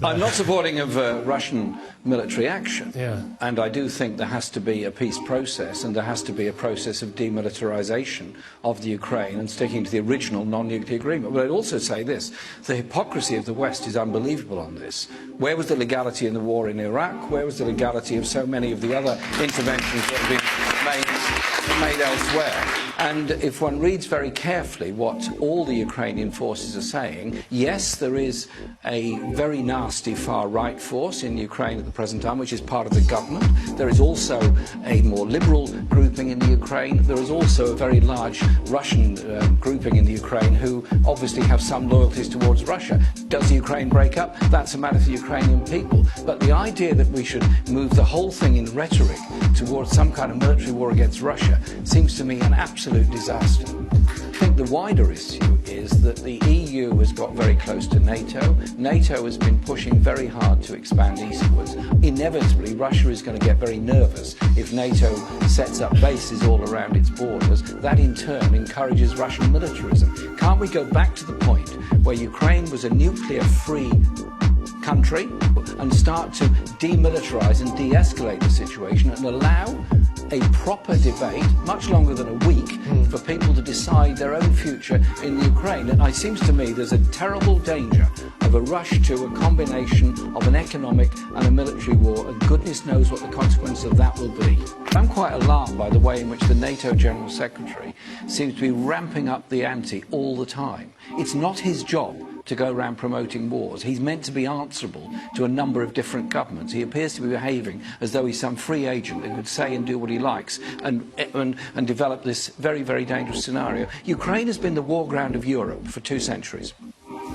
I'm not supporting of Russian military action, and I do think there has to be a peace process, and there has to be a process of demilitarization of the Ukraine and sticking to the original non-nuclear agreement. But I'd also say this: the hypocrisy of the West is unbelievable on this. Where was the legality in the war in Iraq? Where was the legality of so many of the other interventions that have been made elsewhere? And if one reads very carefully what all the Ukrainian forces are saying, yes, there is a very nasty far-right force in Ukraine at the present time, which is part of the government. There is also a more liberal grouping in the Ukraine. There is also a very large Russian grouping in the Ukraine who obviously have some loyalties towards Russia. Does the Ukraine break up? That's a matter for the Ukrainian people. But the idea that we should move the whole thing in rhetoric towards some kind of military war against Russia seems to me an absolute disaster. I think the wider issue is that the EU has got very close to NATO. NATO has been pushing very hard to expand eastwards. Inevitably, Russia is going to get very nervous if NATO sets up bases all around its borders. That in turn encourages Russian militarism. Can't we go back to the point where Ukraine was a nuclear-free country and start to demilitarize and de-escalate the situation and allow a proper debate, much longer than a week, for people to decide their own future in the Ukraine? And it seems to me there's a terrible danger of a rush to a combination of an economic and a military war, and goodness knows what the consequence of that will be. I'm quite alarmed by the way in which the NATO General Secretary seems to be ramping up the ante all the time. It's not his job to go around promoting wars. He's meant to be answerable to a number of different governments. He appears to be behaving as though he's some free agent who could say and do what he likes and develop this very, very dangerous scenario. Ukraine has been the war ground of Europe for 2 centuries.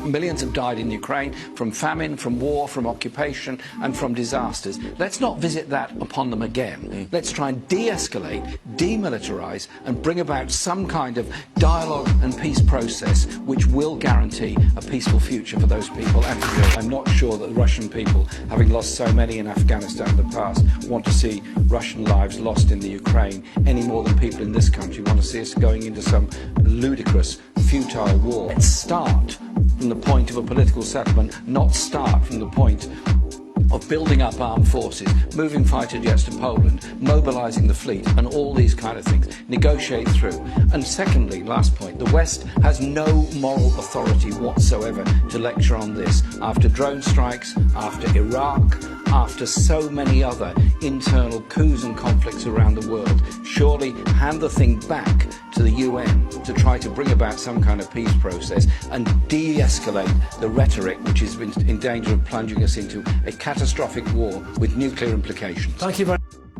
Millions have died in Ukraine from famine, from war, from occupation and from disasters. Let's not visit that upon them again. Let's try and de-escalate, demilitarize and bring about some kind of dialogue and peace process which will guarantee a peaceful future for those people and for Europe. I'm not sure that the Russian people, having lost so many in Afghanistan in the past, want to see Russian lives lost in the Ukraine any more than people in this country want to see us going into some ludicrous, futile war. Let's start from the point of a political settlement, not start from the point of building up armed forces, moving fighter jets to Poland, mobilising the fleet and all these kind of things, negotiate through. And secondly, last point, the West has no moral authority whatsoever to lecture on this after drone strikes, after Iraq, after so many other internal coups and conflicts around the world. Surely hand the thing back to the UN to try to bring about some kind of peace process and de-escalate the rhetoric which has been in danger of plunging us into a catastrophic war with nuclear implications. Thank you very much.